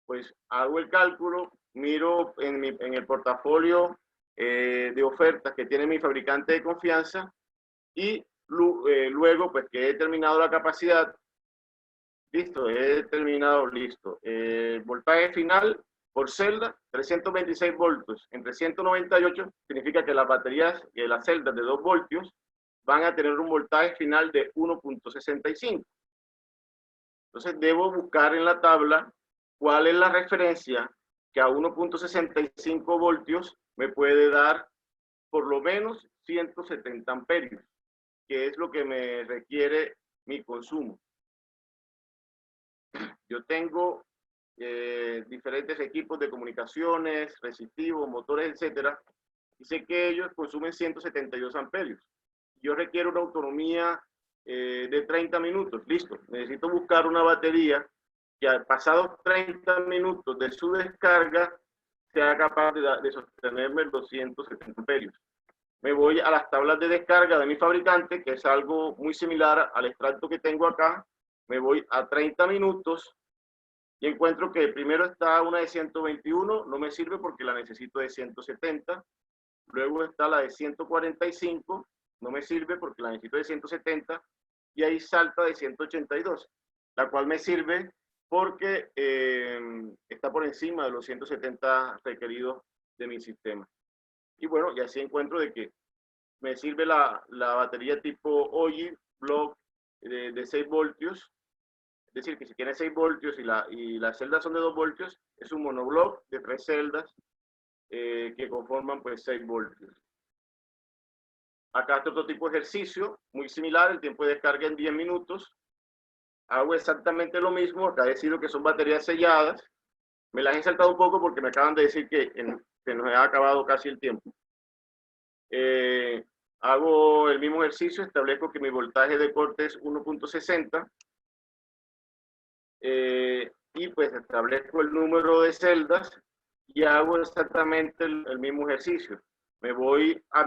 pues hago el cálculo, miro en el portafolio de ofertas que tiene mi fabricante de confianza y luego pues que he determinado la capacidad, listo, he determinado, listo, el voltaje final por celda, 326 voltios entre 198, significa que las baterías, las celdas de 2 voltios van a tener un voltaje final de 1.65. Entonces debo buscar en la tabla cuál es la referencia que a 1.65 voltios me puede dar por lo menos 170 amperios, que es lo que me requiere mi consumo. Yo tengo diferentes equipos de comunicaciones, resistivos, motores, etcétera, y sé que ellos consumen 172 amperios. Yo requiero una autonomía de 30 minutos, listo. Necesito buscar una batería que al pasados 30 minutos de su descarga sea capaz de sostenerme los 170 amperios. Me voy a las tablas de descarga de mi fabricante, que es algo muy similar al extracto que tengo acá. Me voy a 30 minutos y encuentro que primero está una de 121, no me sirve porque la necesito de 170. Luego está la de 145, no me sirve porque la necesito de 170. Y ahí salta de 182, la cual me sirve porque está por encima de los 170 requeridos de mi sistema. Y bueno, y así encuentro de que me sirve la batería tipo OGI block de 6 voltios. Es decir, que si tiene 6 voltios y las celdas son de 2 voltios, es un monoblock de 3 celdas que conforman pues 6 voltios. Acá está otro tipo de ejercicio, muy similar, el tiempo de descarga en 10 minutos. Hago exactamente lo mismo, acá he decidido que son baterías selladas. Me las he saltado un poco porque me acaban de decir que nos ha acabado casi el tiempo. Hago el mismo ejercicio, establezco que mi voltaje de corte es 1.60. Y pues establezco el número de celdas y hago exactamente el mismo ejercicio. Me voy a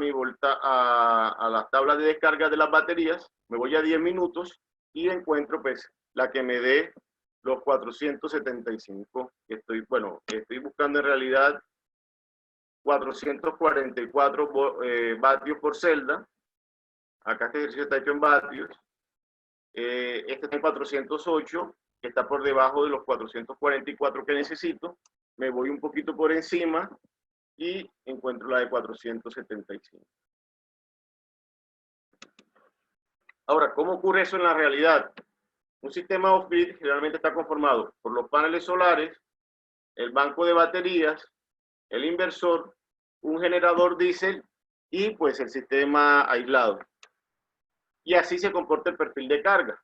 las tablas de descarga de las baterías, me voy a 10 minutos y encuentro pues la que me dé los 475 que estoy buscando en realidad 444 vatios por celda. Acá este ejercicio está hecho en vatios. Este está en 408, que que está por debajo de los 444 que necesito. Me voy un poquito por encima y encuentro la de 475. Ahora, ¿cómo ocurre eso en la realidad? Un sistema off-grid generalmente está conformado por los paneles solares, el banco de baterías, el inversor, un generador diésel y pues el sistema aislado. Y así se comporta el perfil de carga.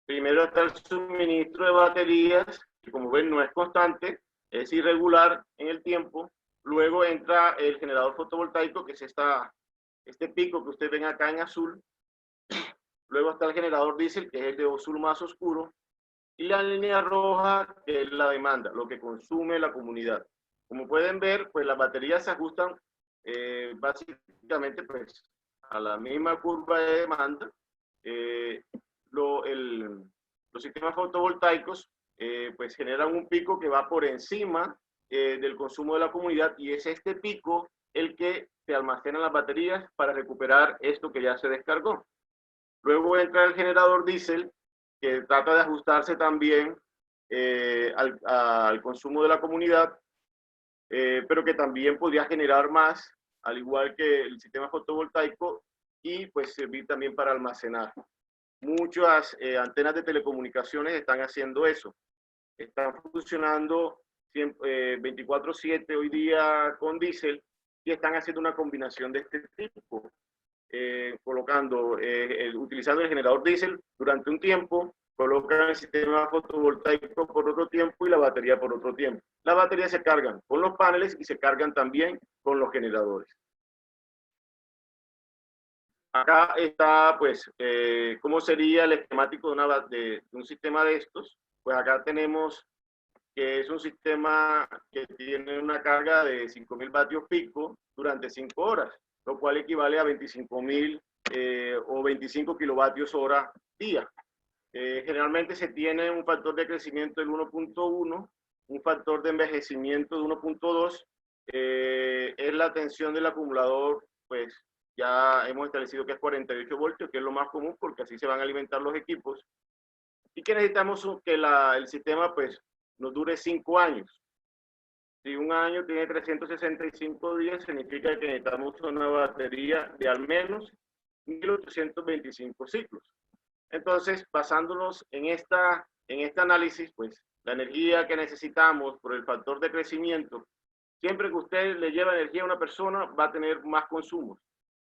Primero está el suministro de baterías, que como ven no es constante, es irregular en el tiempo. Luego entra el generador fotovoltaico, que es este pico que ustedes ven acá en azul. Luego está el generador diésel, que es el de azul más oscuro. Y la línea roja, que es la demanda, lo que consume la comunidad. Como pueden ver, pues las baterías se ajustan básicamente pues, a la misma curva de demanda. Los sistemas fotovoltaicos pues generan un pico que va por encima del consumo de la comunidad y es este pico el que se almacena en las baterías para recuperar esto que ya se descargó. Luego entra el generador diésel, que trata de ajustarse también al consumo de la comunidad, pero que también podría generar más, al igual que el sistema fotovoltaico, y pues servir también para almacenar. Muchas antenas de telecomunicaciones están haciendo eso. Están funcionando 24/7 hoy día con diésel y están haciendo una combinación de este tipo. Utilizando el generador diésel durante un tiempo, colocan el sistema fotovoltaico por otro tiempo y la batería por otro tiempo. Las baterías se cargan con los paneles y se cargan también con los generadores. Acá está, pues, cómo sería el esquemático de un sistema de estos. Pues acá tenemos que es un sistema que tiene una carga de 5.000 vatios pico durante 5 horas, lo cual equivale a 25.000 o 25 kilovatios hora día. Generalmente se tiene un factor de crecimiento del 1.1, un factor de envejecimiento de 1.2, es la tensión del acumulador, pues ya hemos establecido que es 48 voltios, que es lo más común porque así se van a alimentar los equipos, y que necesitamos que el sistema pues nos dure 5 años. Si un año tiene 365 días, significa que necesitamos una batería de al menos 1.825 ciclos. Entonces, basándonos en este análisis, pues la energía que necesitamos por el factor de crecimiento, siempre que usted le lleva energía a una persona, va a tener más consumos.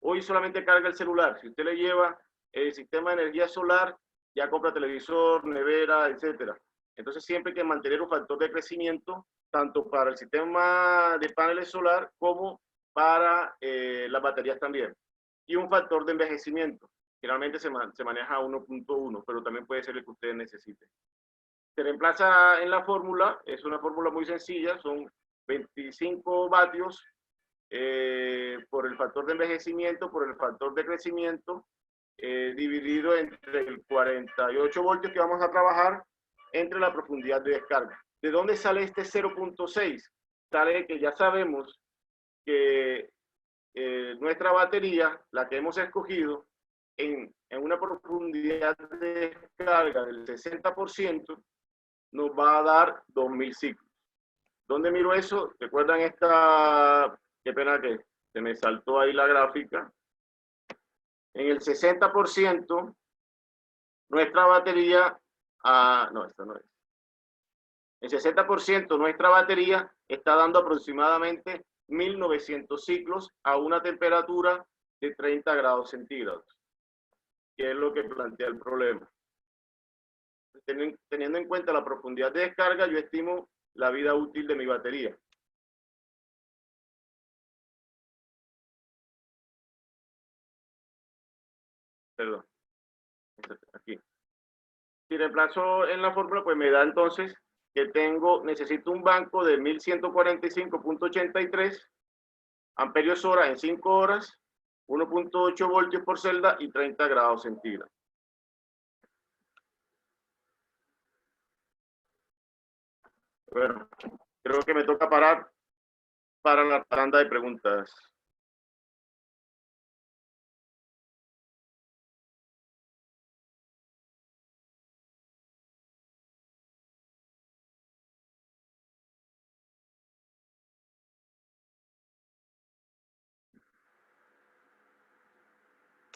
Hoy solamente carga el celular. Si usted le lleva el sistema de energía solar, ya compra televisor, nevera, etcétera. Entonces siempre hay que mantener un factor de crecimiento, tanto para el sistema de paneles solar como para las baterías también. Y un factor de envejecimiento. Generalmente se maneja a 1.1, pero también puede ser el que ustedes necesiten. Se reemplaza en la fórmula, es una fórmula muy sencilla, son 25 vatios por el factor de envejecimiento, por el factor de crecimiento, dividido entre el 48 voltios que vamos a trabajar entre la profundidad de descarga. ¿De dónde sale este 0.6? Sale que ya sabemos que nuestra batería, la que hemos escogido, en una profundidad de descarga del 60%, nos va a dar 2.000 ciclos. ¿Dónde miro eso? ¿Recuerdan esta? Qué pena que se me saltó ahí la gráfica. En el 60%, nuestra batería, no, esta no es. El 60% nuestra batería está dando aproximadamente 1.900 ciclos a una temperatura de 30 grados centígrados, que es lo que plantea el problema. Teniendo en cuenta la profundidad de descarga, yo estimo la vida útil de mi batería. Perdón, aquí. Si reemplazo en la fórmula, pues me da entonces que necesito un banco de 1145.83 amperios hora en 5 horas, 1.8 voltios por celda y 30 grados centígrados. Bueno, creo que me toca parar para la tanda de preguntas.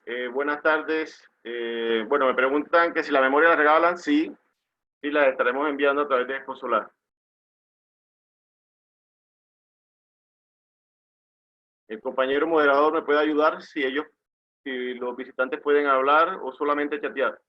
Buenas tardes. Bueno, me preguntan que si la memoria la regalan, sí, y la estaremos enviando a través de Expo Solar. El compañero moderador me puede ayudar si los visitantes pueden hablar o solamente chatear.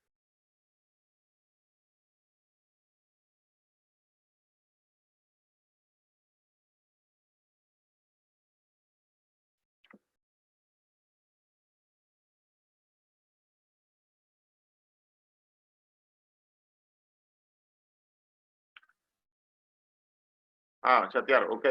Ah, chatear, ok.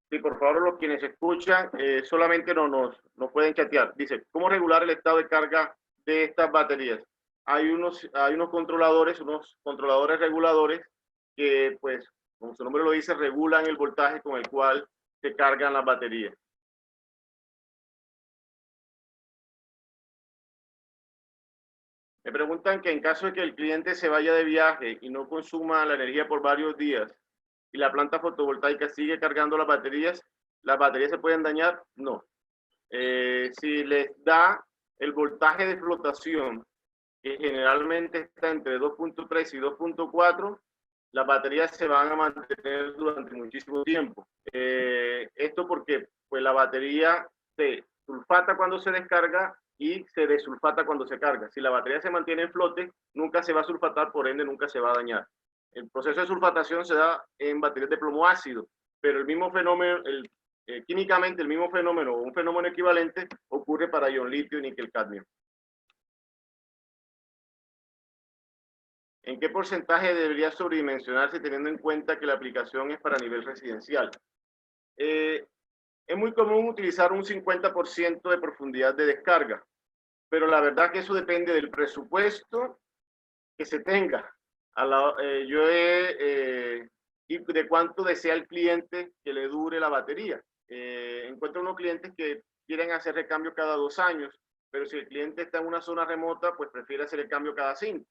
Sí, por favor, los quienes escuchan solamente no pueden chatear. Dice, ¿cómo regular el estado de carga de estas baterías? Hay unos controladores reguladores que, pues, como su nombre lo dice, regulan el voltaje con el cual se cargan las baterías. Me preguntan que en caso de que el cliente se vaya de viaje y no consuma la energía por varios días y la planta fotovoltaica sigue cargando ¿las baterías se pueden dañar? No. Si les da el voltaje de flotación, que generalmente está entre 2.3 y 2.4, las baterías se van a mantener durante muchísimo tiempo. Esto porque pues, la batería se sulfata cuando se descarga y se desulfata cuando se carga. Si la batería se mantiene en flote, nunca se va a sulfatar, por ende nunca se va a dañar. El proceso de sulfatación se da en baterías de plomo ácido, pero el mismo fenómeno, químicamente el mismo fenómeno o un fenómeno equivalente ocurre para ion litio y níquel cadmio. ¿En qué porcentaje debería sobredimensionarse teniendo en cuenta que la aplicación es para nivel residencial? Es muy común utilizar un 50% de profundidad de descarga, pero la verdad que eso depende del presupuesto que se tenga. Y de cuánto desea el cliente que le dure la batería. Encuentro unos clientes que quieren hacer recambio cada 2 años, pero si el cliente está en una zona remota, pues prefiere hacer el cambio cada 5.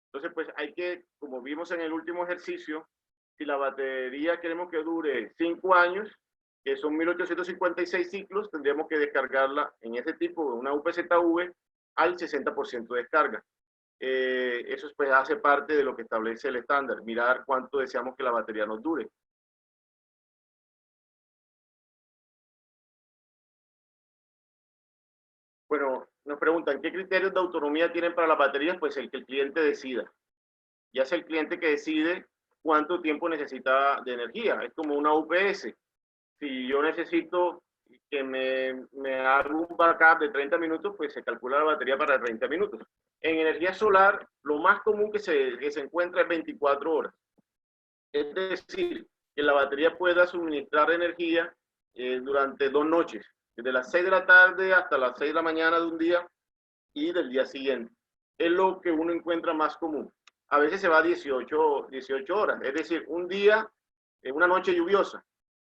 Entonces, pues hay que, como vimos en el último ejercicio, si la batería queremos que dure 5 años, que son 1856 ciclos, tendríamos que descargarla en ese tipo, una UPZV, al 60% de descarga. Eso pues hace parte de lo que establece el estándar, mirar cuánto deseamos que la batería nos dure. Bueno, nos preguntan, ¿qué criterios de autonomía tienen para las baterías? Pues el que el cliente decida. Ya es el cliente que decide cuánto tiempo necesita de energía. Es como una UPS. Si yo necesito que me haga un backup de 30 minutos, pues se calcula la batería para 30 minutos. En energía solar, lo más común que se encuentra es 24 horas. Es decir, que la batería pueda suministrar energía durante 2 noches, desde las 6 de la tarde hasta las 6 de la mañana de un día y del día siguiente. Es lo que uno encuentra más común. A veces se va a 18 horas, es decir, un día, una noche lluviosa,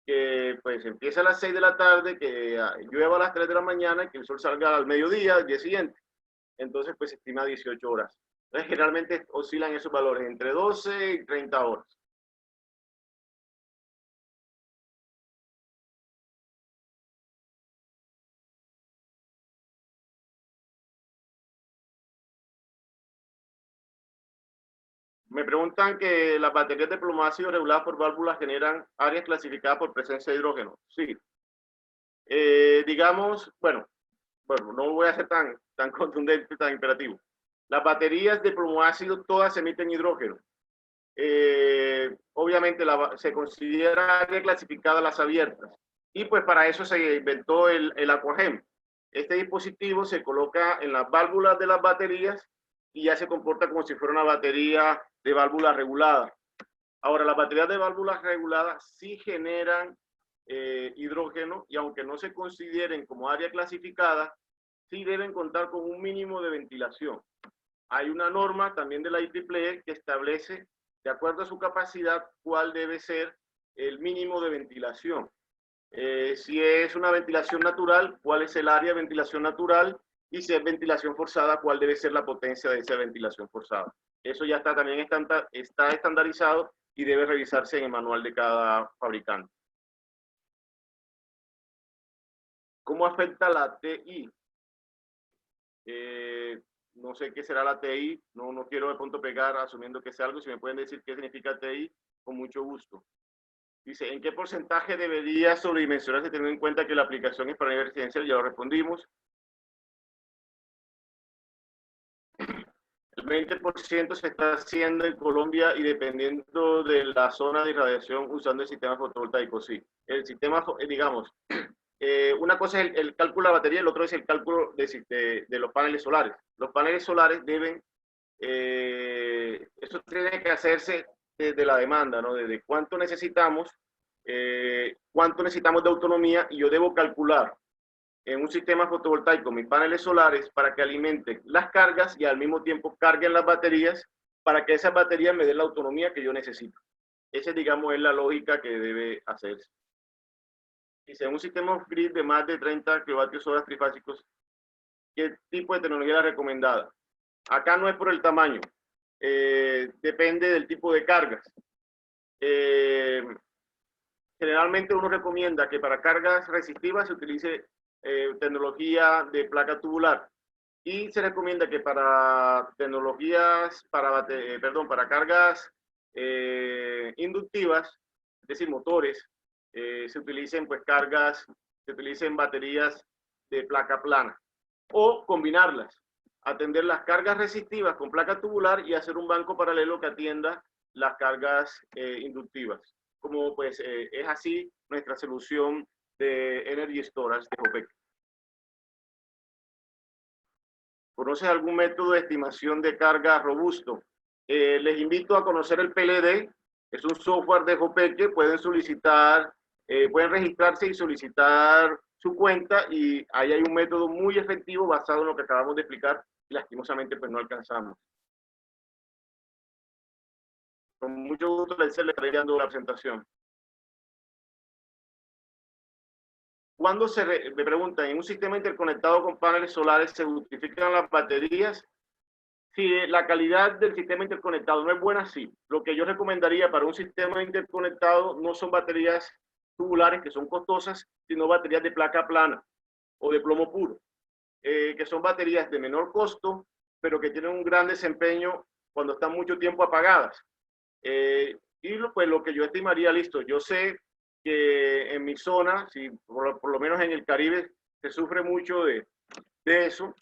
que pues empieza a las 6 de la tarde, que llueva a las 3 de la mañana, que el sol salga al mediodía, al día siguiente. Entonces, pues se estima 18 horas. Entonces, generalmente oscilan esos valores entre 12 y 30 horas. Me preguntan que las baterías de plomo ácido reguladas por válvulas generan áreas clasificadas por presencia de hidrógeno. Sí. Digamos, bueno, no voy a ser tan contundente, tan imperativo. Las baterías de plomo ácido todas emiten hidrógeno. Obviamente se considera área clasificada las abiertas. Y pues para eso se inventó el Aquagem. Este dispositivo se coloca en las válvulas de las baterías y ya se comporta como si fuera una batería de válvulas reguladas. Ahora, las baterías de válvulas reguladas sí generan hidrógeno y aunque no se consideren como área clasificada, sí deben contar con un mínimo de ventilación. Hay una norma también de la IEEE que establece, de acuerdo a su capacidad, cuál debe ser el mínimo de ventilación. Si es una ventilación natural, cuál es el área de ventilación natural, y si es ventilación forzada, cuál debe ser la potencia de esa ventilación forzada. Eso ya también está estandarizado y debe revisarse en el manual de cada fabricante. ¿Cómo afecta la TI? No sé qué será la TI, no quiero de pronto pegar asumiendo que sea algo. Si me pueden decir qué significa TI, con mucho gusto. Dice, ¿en qué porcentaje debería sobredimensionarse teniendo en cuenta que la aplicación es para nivel residencial? Ya lo respondimos. El 20% se está haciendo en Colombia y dependiendo de la zona de irradiación usando el sistema fotovoltaico, sí. El sistema, digamos, una cosa es el cálculo de la batería, el otro es el cálculo de los paneles solares. Los paneles solares deben, eso tiene que hacerse desde la demanda, ¿no? Desde cuánto necesitamos de autonomía, y yo debo calcular en un sistema fotovoltaico mis paneles solares para que alimenten las cargas y al mismo tiempo carguen las baterías para que esas baterías me den la autonomía que yo necesito. Esa, digamos, es la lógica que debe hacerse. Dice, en un sistema off-grid de más de 30 kWh trifásicos, ¿qué tipo de tecnología es la recomendada? Acá no es por el tamaño, depende del tipo de cargas. Generalmente uno recomienda que para cargas resistivas se utilice tecnología de placa tubular, y se recomienda que para tecnologías, para cargas inductivas, es decir, motores, se utilicen baterías de placa plana, o combinarlas, atender las cargas resistivas con placa tubular y hacer un banco paralelo que atienda las cargas inductivas. Como pues es así nuestra solución de Energy Storage de Copec. ¿Conoces algún método de estimación de carga robusto? Les invito a conocer el PLD, es un software de Jopeque. Pueden solicitar, pueden registrarse y solicitar su cuenta, y ahí hay un método muy efectivo basado en lo que acabamos de explicar, y lastimosamente pues no alcanzamos. Con mucho gusto les estaré dando la presentación. ¿Cuándo me preguntan, en un sistema interconectado con paneles solares se justifican las baterías? Si la calidad del sistema interconectado no es buena, sí. Lo que yo recomendaría para un sistema interconectado no son baterías tubulares, que son costosas, sino baterías de placa plana o de plomo puro, que son baterías de menor costo, pero que tienen un gran desempeño cuando están mucho tiempo apagadas. Pues lo que yo estimaría, listo, yo sé que en mi zona, si por lo menos en el Caribe, se sufre mucho de eso.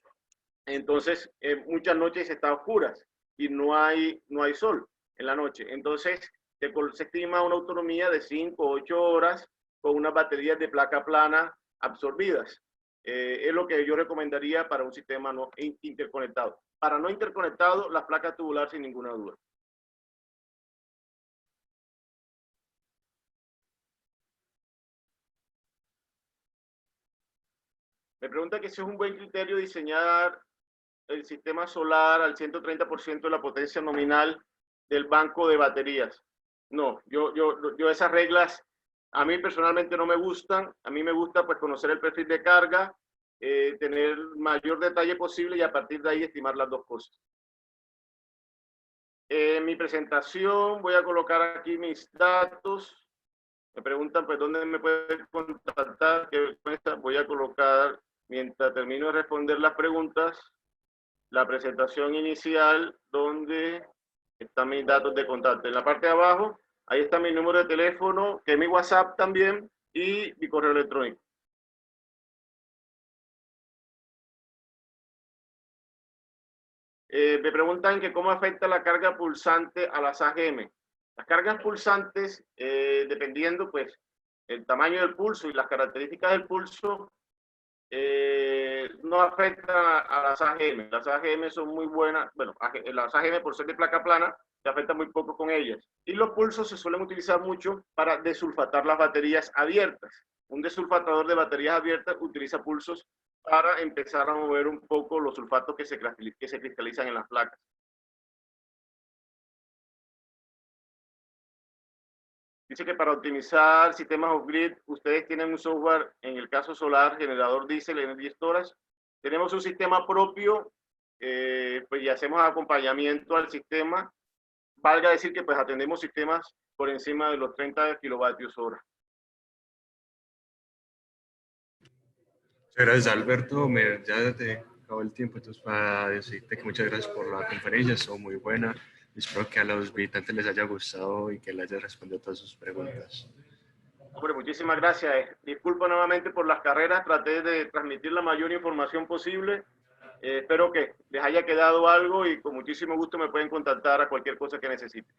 Entonces muchas noches están oscuras y no hay sol en la noche. Entonces se estima una autonomía de 5 o 8 horas con unas baterías de placa plana absorbidas. Es lo que yo recomendaría para un sistema no interconectado. Para no interconectado, las placas tubular sin ninguna duda. Me pregunta que si es un buen criterio diseñar el sistema solar al 130% de la potencia nominal del banco de baterías. No, yo esas reglas a mí personalmente no me gustan. A mí me gusta pues conocer el perfil de carga, tener mayor detalle posible, y a partir de ahí estimar las dos cosas. En mi presentación voy a colocar aquí mis datos. Me preguntan pues dónde me pueden contactar. Voy a colocar, mientras termino de responder las preguntas, la presentación inicial donde están mis datos de contacto. En la parte de abajo, ahí está mi número de teléfono, que es mi WhatsApp también, y mi correo electrónico. Me preguntan que cómo afecta la carga pulsante a las AGM. Las cargas pulsantes, dependiendo pues el tamaño del pulso y las características del pulso, no afecta a las AGM. Las AGM son muy buenas. Bueno, las AGM, por ser de placa plana, se afecta muy poco con ellas. Y los pulsos se suelen utilizar mucho para desulfatar las baterías abiertas. Un desulfatador de baterías abiertas utiliza pulsos para empezar a mover un poco los sulfatos que se cristalizan en las placas. Dice que para optimizar sistemas off-grid, ustedes tienen un software, en el caso solar, generador diésel, Energy Storage. Tenemos un sistema propio, pues, y hacemos acompañamiento al sistema. Valga decir que pues atendemos sistemas por encima de los 30 kilovatios hora. Gracias, Alberto. Ya te acabó el tiempo, entonces para decirte que muchas gracias por la conferencia, estuvo muy buena. Espero que a los visitantes les haya gustado y que les haya respondido todas sus preguntas. Hombre, muchísimas gracias. Disculpa nuevamente por las carreras, traté de transmitir la mayor información posible. Espero que les haya quedado algo y con muchísimo gusto me pueden contactar a cualquier cosa que necesiten.